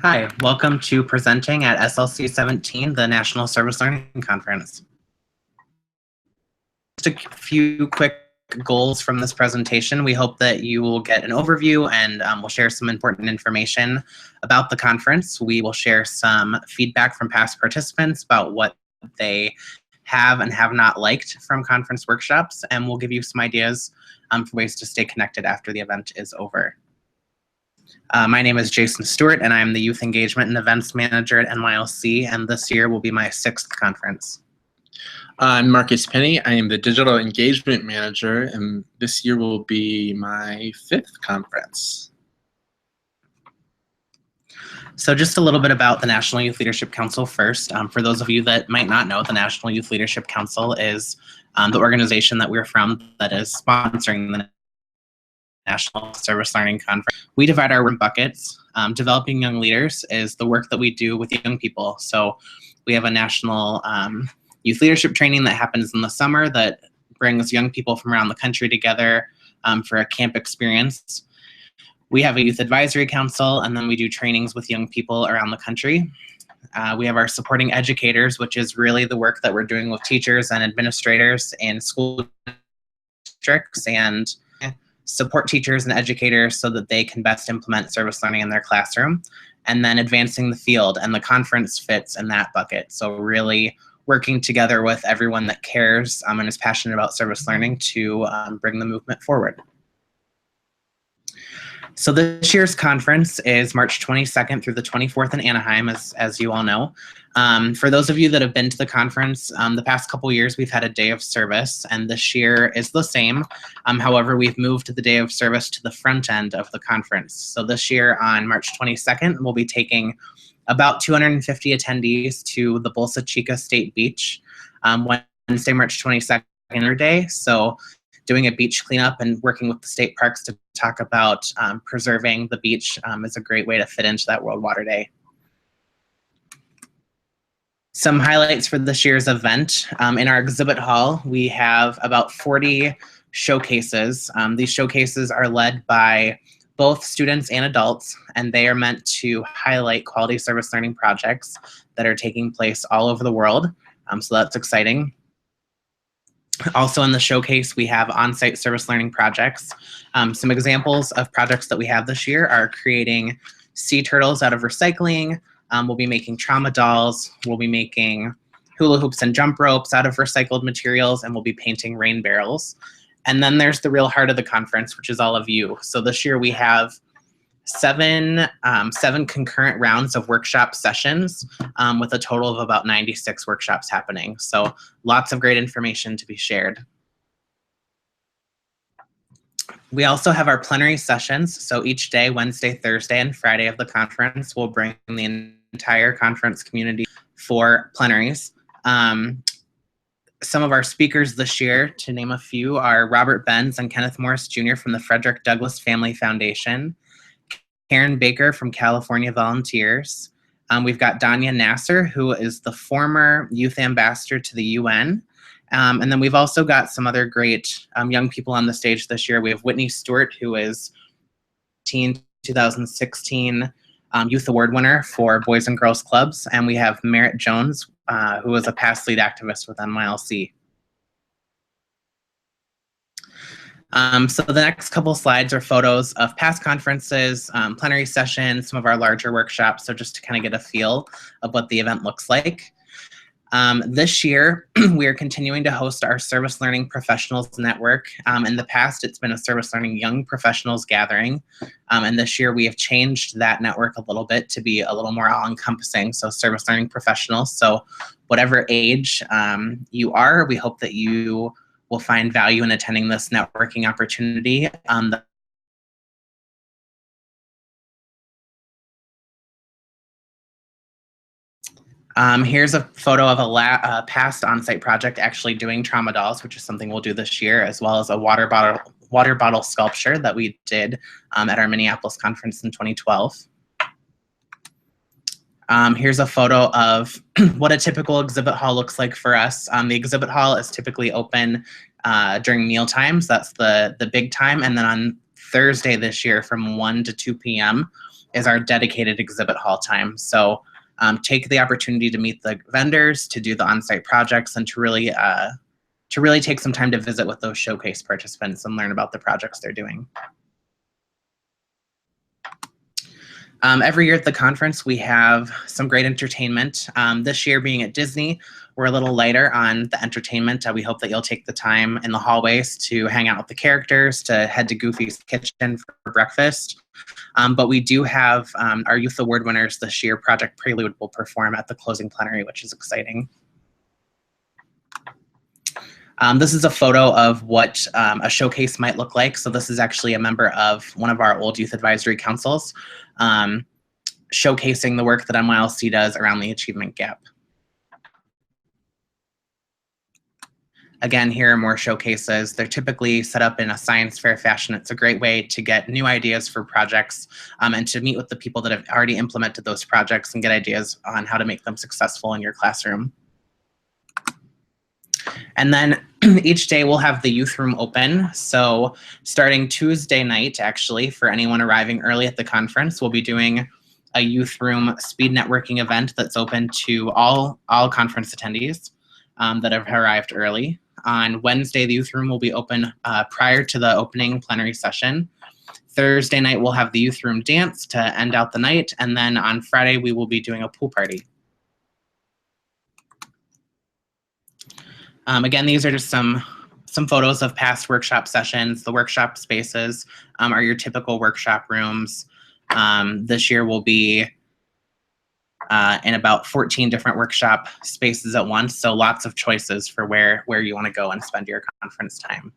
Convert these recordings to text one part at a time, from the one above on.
Hi, welcome to presenting at SLC 17, the National Service Learning Conference. Just a few quick goals from this presentation. We hope that you will get an overview and we'll share some important information about the conference. We will share some feedback from past participants about what they have and have not liked from conference workshops, and we'll give you some ideas for ways to stay connected after the event is over. My name is Jason Stewart, and I'm the Youth Engagement and Events Manager at NYLC, and this year will be my 6th conference. I'm Marcus Penny. I am the Digital Engagement Manager, and this year will be my 5th conference. So just a little bit about the National Youth Leadership Council first. For those of you that might not know, the National Youth Leadership Council is the organization that we're from that is sponsoring the National Service Learning Conference. We divide our work in buckets. Developing young leaders is the work that we do with young people. So we have a national youth leadership training that happens in the summer that brings young people from around the country together for a camp experience. We have a youth advisory council, and then we do trainings with young people around the country. We have our supporting educators, which is really the work that we're doing with teachers and administrators in school districts and support teachers and educators so that they can best implement service learning in their classroom. And then advancing the field, and the conference fits in that bucket. So really working together with everyone that cares and is passionate about service learning to bring the movement forward. So this year's conference is March 22nd through the 24th in Anaheim, as you all know. For those of you that have been to the conference, the past couple years we've had a day of service, and this year is the same. However, we've moved the day of service to the front end of the conference. So this year on March 22nd, we'll be taking about 250 attendees to the Bolsa Chica State Beach Wednesday, March 22nd day. So doing a beach cleanup and working with the state parks to talk about preserving the beach is a great way to fit into that World Water Day. Some highlights for this year's event. In our exhibit hall, we have about 40 showcases. These showcases are led by both students and adults, and they are meant to highlight quality service learning projects that are taking place all over the world. So that's exciting. Also in the showcase, we have on-site service learning projects. Some examples of projects that we have this year are creating sea turtles out of recycling. We'll be making trauma dolls. We'll be making hula hoops and jump ropes out of recycled materials, and we'll be painting rain barrels. And then there's the real heart of the conference, which is all of you. So this year we have seven concurrent rounds of workshop sessions with a total of about 96 workshops happening. So lots of great information to be shared. We also have our plenary sessions. So each day, Wednesday, Thursday, and Friday of the conference, we'll bring the entire conference community for plenaries. Some of our speakers this year, to name a few, are Robert Benz and Kenneth Morris Jr. from the Frederick Douglass Family Foundation, Karen Baker from California Volunteers. We've got Danya Nasser, who is the former youth ambassador to the UN. And then we've also got some other great young people on the stage this year. We have Whitney Stewart, who is 2016 Youth Award winner for Boys and Girls Clubs. And we have Merritt Jones, who is a past lead activist with NYLC. So the next couple slides are photos of past conferences, plenary sessions, some of our larger workshops, so just to kind of get a feel of what the event looks like. This year, we are continuing to host our Service Learning Professionals Network. In the past, it's been a Service Learning Young Professionals gathering, and this year we have changed that network a little bit to be a little more all-encompassing, so Service Learning Professionals. So whatever age you are, we hope that you will find value in attending this networking opportunity. Here's a photo of a past on-site project actually doing trauma dolls, which is something we'll do this year, as well as a water bottle sculpture that we did at our Minneapolis conference in 2012. Here's a photo of what a typical exhibit hall looks like for us. The exhibit hall is typically open during meal times. That's the big time. And then on Thursday this year from 1 to 2 p.m. is our dedicated exhibit hall time. So take the opportunity to meet the vendors, to do the on-site projects, and to really take some time to visit with those showcase participants and learn about the projects they're doing. Every year at the conference, we have some great entertainment. This year being at Disney, we're a little lighter on the entertainment. We hope that you'll take the time in the hallways to hang out with the characters, to head to Goofy's Kitchen for breakfast. But we do have our Youth Award winners this year. Project Prelude will perform at the closing plenary, which is exciting. This is a photo of what a showcase might look like. So this is actually a member of one of our old youth advisory councils, showcasing the work that MYLC does around the achievement gap. Again, here are more showcases. They're typically set up in a science fair fashion. It's a great way to get new ideas for projects and to meet with the people that have already implemented those projects and get ideas on how to make them successful in your classroom. And then each day we'll have the youth room open. So starting Tuesday night, actually, for anyone arriving early at the conference, we'll be doing a youth room speed networking event that's open to all conference attendees that have arrived early. On Wednesday, the youth room will be open prior to the opening plenary session. Thursday night, we'll have the youth room dance to end out the night. And then on Friday, we will be doing a pool party. Again, these are just some photos of past workshop sessions. The workshop spaces are your typical workshop rooms. This year will be in about 14 different workshop spaces at once, so lots of choices for where you want to go and spend your conference time.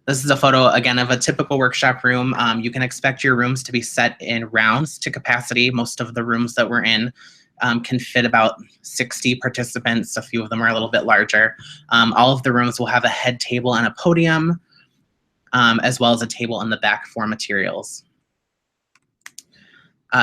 This is a photo, again, of a typical workshop room. You can expect your rooms to be set in rounds to capacity. Most of the rooms that we're in can fit about 60 participants. A few of them are a little bit larger. All of the rooms will have a head table and a podium, as well as a table in the back for materials.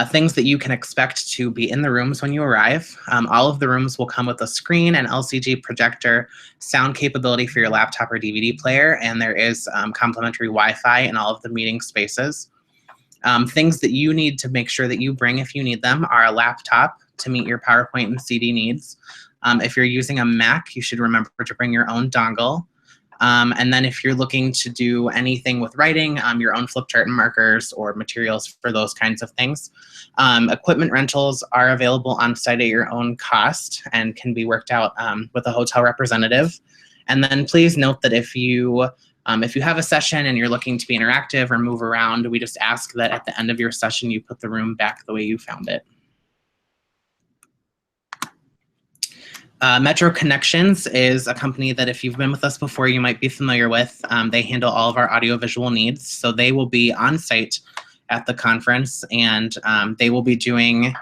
Things that you can expect to be in the rooms when you arrive. All of the rooms will come with a screen, an LCD projector, sound capability for your laptop or DVD player, and there is complimentary Wi-Fi in all of the meeting spaces. Things that you need to make sure that you bring if you need them are a laptop to meet your PowerPoint and CD needs. If you're using a Mac, you should remember to bring your own dongle. And then if you're looking to do anything with writing, your own flip chart and markers or materials for those kinds of things. Equipment rentals are available on site at your own cost and can be worked out with a hotel representative. And then please note that if you have a session and you're looking to be interactive or move around, we just ask that at the end of your session you put the room back the way you found it. Metro Connections is a company that if you've been with us before, you might be familiar with. They handle all of our audiovisual needs. So they will be on site at the conference, and they will be doing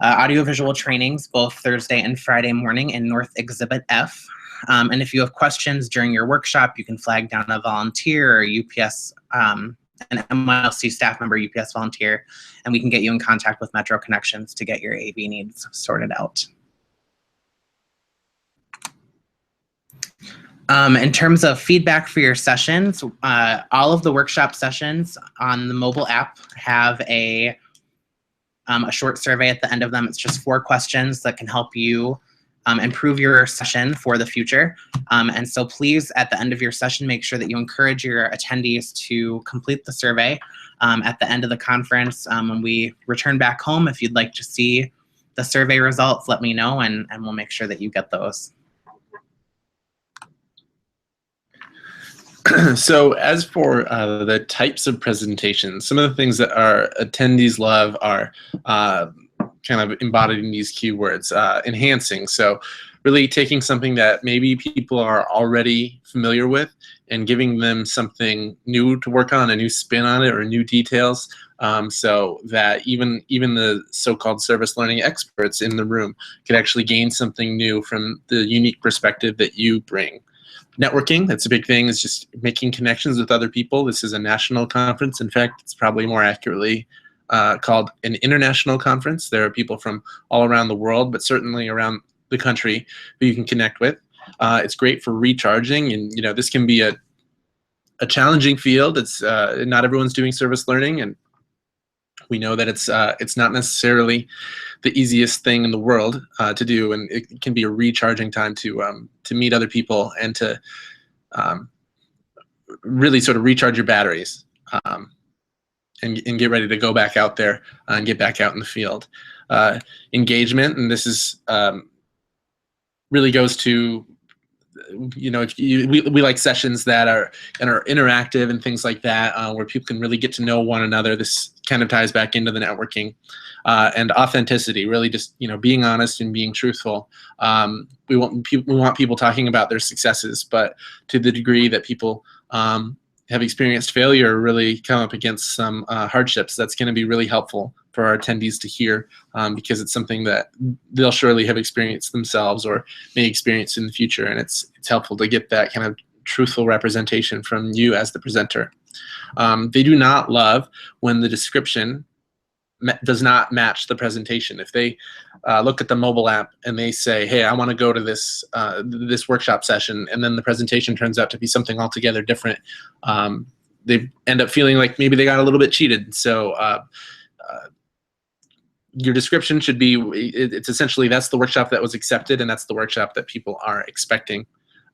audiovisual trainings both Thursday and Friday morning in North Exhibit F. And if you have questions during your workshop, you can flag down a volunteer or UPS, an MYLC staff member, UPS volunteer, and we can get you in contact with Metro Connections to get your AV needs sorted out. In terms of feedback for your sessions, all of the workshop sessions on the mobile app have a short survey at the end of them. It's just 4 questions that can help you improve your session for the future. And so please, at the end of your session, make sure that you encourage your attendees to complete the survey at the end of the conference. When we return back home, if you'd like to see the survey results, let me know, and we'll make sure that you get those. So as for the types of presentations, some of the things that our attendees love are kind of embodying these keywords, enhancing. So really taking something that maybe people are already familiar with and giving them something new to work on, a new spin on it or new details, so that even the so-called service learning experts in the room could actually gain something new from the unique perspective that you bring. Networking, that's a big thing, is just making connections with other people. This is a national conference. In fact, it's probably more accurately called an international conference. There are people from all around the world, but certainly around the country who you can connect with. It's great for recharging, and this can be a a challenging field. It's not everyone's doing service learning, and we know that it's not necessarily the easiest thing in the world to do, and it can be a recharging time to meet other people and to really sort of recharge your batteries and get ready to go back out there and get back out in the field. Engagement, and this is really goes to, you know, we like sessions that are interactive and things like that, where people can really get to know one another. This kind of ties back into the networking, and authenticity, really just, you know, being honest and being truthful. We want people talking about their successes, but to the degree that people have experienced failure or really come up against some hardships, that's going to be really helpful for our attendees to hear, because it's something that they'll surely have experienced themselves or may experience in the future, and it's helpful to get that kind of truthful representation from you as the presenter. They do not love when the description does not match the presentation. If they look at the mobile app and they say, hey, I want to go to this this workshop session, and then the presentation turns out to be something altogether different, they end up feeling like maybe they got a little bit cheated. So your description should be, it's essentially, that's the workshop that was accepted, and that's the workshop that people are expecting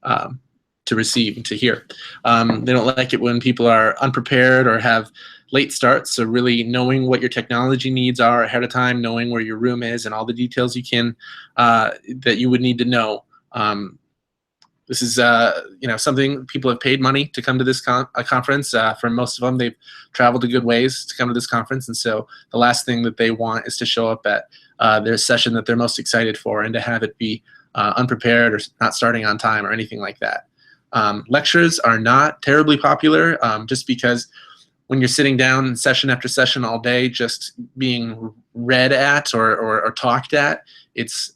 to receive and to hear. They don't like it when people are unprepared or have late starts, so really knowing what your technology needs are ahead of time, knowing where your room is and all the details you can, that you would need to know. This is you know, something people have paid money to come to this conference. For most of them, they've traveled a good ways to come to this conference, and so the last thing that they want is to show up at their session that they're most excited for and to have it be unprepared or not starting on time or anything like that. Lectures are not terribly popular, just because when you're sitting down session after session all day just being read at or talked at, it's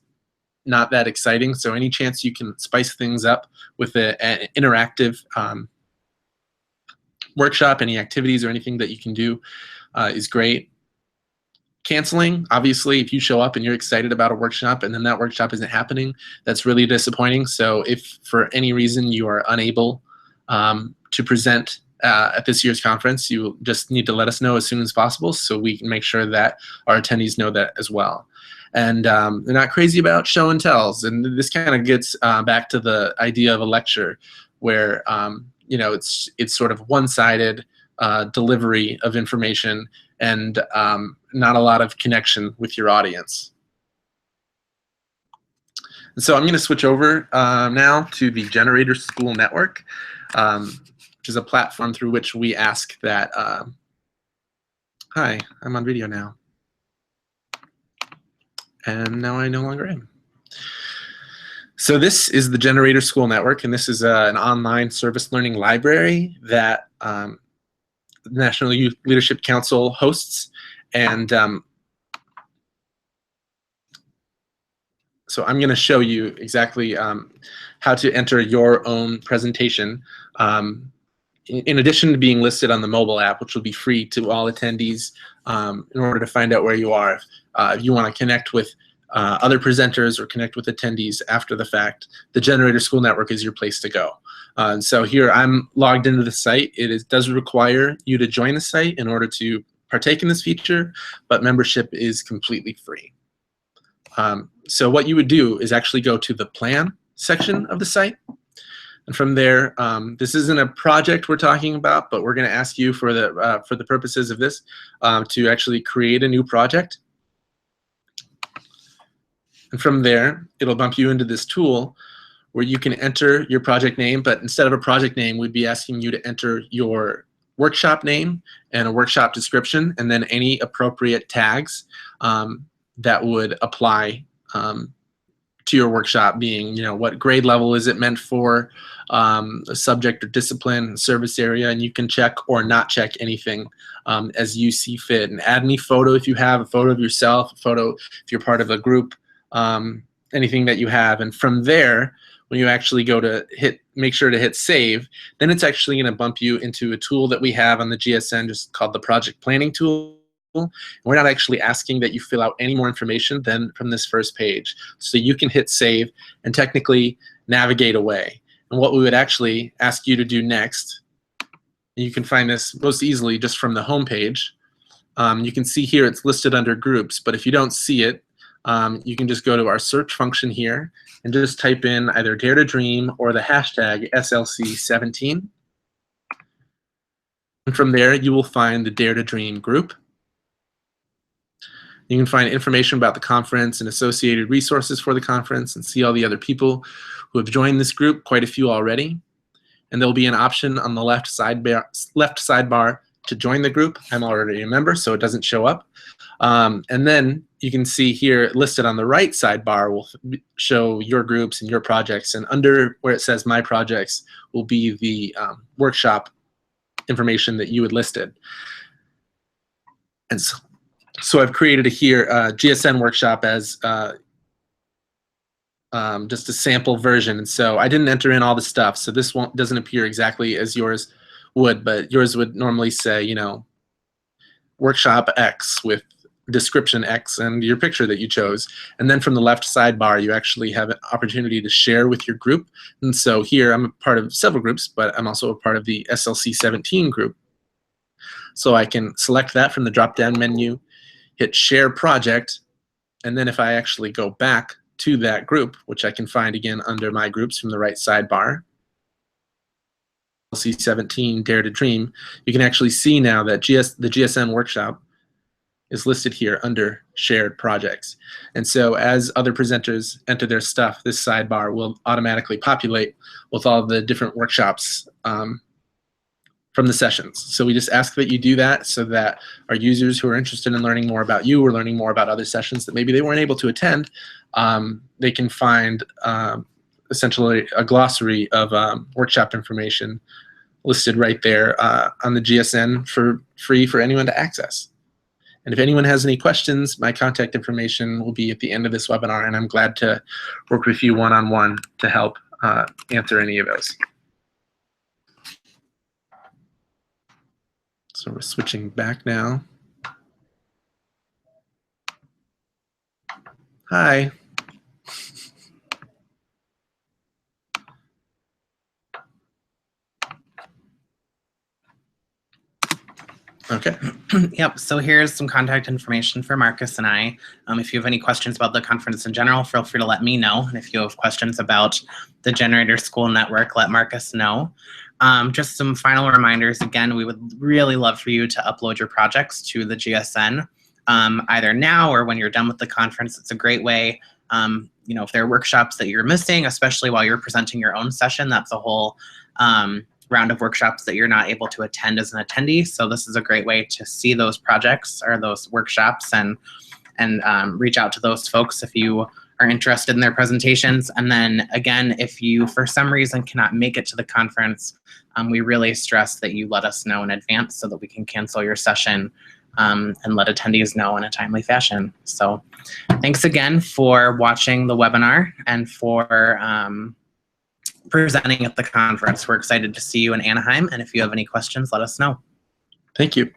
not that exciting. So any chance you can spice things up with an interactive workshop, any activities or anything that you can do is great. Canceling, obviously, if you show up and you're excited about a workshop and then that workshop isn't happening, that's really disappointing. So if for any reason you are unable to present at this year's conference, you just need to let us know as soon as possible so we can make sure that our attendees know that as well. And they're not crazy about show and tells. And this kind of gets back to the idea of a lecture where you know, it's sort of one-sided delivery of information and not a lot of connection with your audience. And so I'm going to switch over now to the Generator School Network, which is a platform through which we ask that, hi, I'm on video now. And now I no longer am. So this is the Generator School Network, and this is an online service learning library that the National Youth Leadership Council hosts. And so I'm going to show you exactly how to enter your own presentation. In addition to being listed on the mobile app, which will be free to all attendees in order to find out where you are. If you want to connect with other presenters or connect with attendees after the fact, the Generator School Network is your place to go. So here I'm logged into the site. It does require you to join the site in order to partake in this feature, but membership is completely free. So what you would do is actually go to the plan section of the site. And from there, this isn't a project we're talking about, but we're going to ask you for the purposes of this to actually create a new project. And from there, it'll bump you into this tool where you can enter your project name, but instead of a project name, we'd be asking you to enter your workshop name and a workshop description, and then any appropriate tags that would apply to your workshop, being, you know, what grade level is it meant for, a subject or discipline, service area, and you can check or not check anything as you see fit. And add any photo if you have, a photo of yourself, a photo if you're part of a group, anything that you have. And from there, when you actually go to make sure to hit save, then it's actually going to bump you into a tool that we have on the GSN just called the project planning tool. And we're not actually asking that you fill out any more information than from this first page. So you can hit save and technically navigate away. And what we would actually ask you to do next And you can find this most easily just from the home page. You can see here it's listed under groups, but if you don't see it, you can just go to our search function here and just type in either Dare to Dream or the hashtag SLC17. And from there, you will find the Dare to Dream group. You can find information about the conference and associated resources for the conference and see all the other people who have joined this group, quite a few already. And there'll be an option on the left sidebar to join the group. I'm already a member, so it doesn't show up. And then you can see here listed on the right sidebar will show your groups and your projects. And under where it says My Projects will be the workshop information that you had listed. And so I've created here GSN workshop as just a sample version. And so I didn't enter in all the stuff, so this doesn't appear exactly as yours would, but yours would normally say, you know, workshop X with description X and your picture that you chose. And then from the left sidebar, you actually have an opportunity to share with your group. And so here I'm a part of several groups, but I'm also a part of the SLC17 group. So I can select that from the drop-down menu, hit Share Project, and then if I actually go back to that group, which I can find again under My Groups from the right sidebar, SLC17 Dare to Dream, you can actually see now that the GSN workshop is listed here under Shared Projects. And so as other presenters enter their stuff, this sidebar will automatically populate with all the different workshops from the sessions. So we just ask that you do that so that our users who are interested in learning more about you or learning more about other sessions that maybe they weren't able to attend, they can find essentially a glossary of workshop information listed right there on the GSN for free for anyone to access. And if anyone has any questions, my contact information will be at the end of this webinar, and I'm glad to work with you one-on-one to help answer any of those. So we're switching back now. Hi. Okay. Yep, so here's some contact information for Marcus and I. If you have any questions about the conference in general, feel free to let me know. And if you have questions about the Generator School Network, let Marcus know. Just some final reminders. Again, we would really love for you to upload your projects to the GSN, either now or when you're done with the conference. It's a great way, you know, if there are workshops that you're missing, especially while you're presenting your own session, that's a whole round of workshops that you're not able to attend as an attendee. So this is a great way to see those projects or those workshops and reach out to those folks if you are interested in their presentations. And then again, if you for some reason cannot make it to the conference, we really stress that you let us know in advance so that we can cancel your session and let attendees know in a timely fashion. So thanks again for watching the webinar and for presenting at the conference. We're excited to see you in Anaheim, and if you have any questions, let us know. Thank you.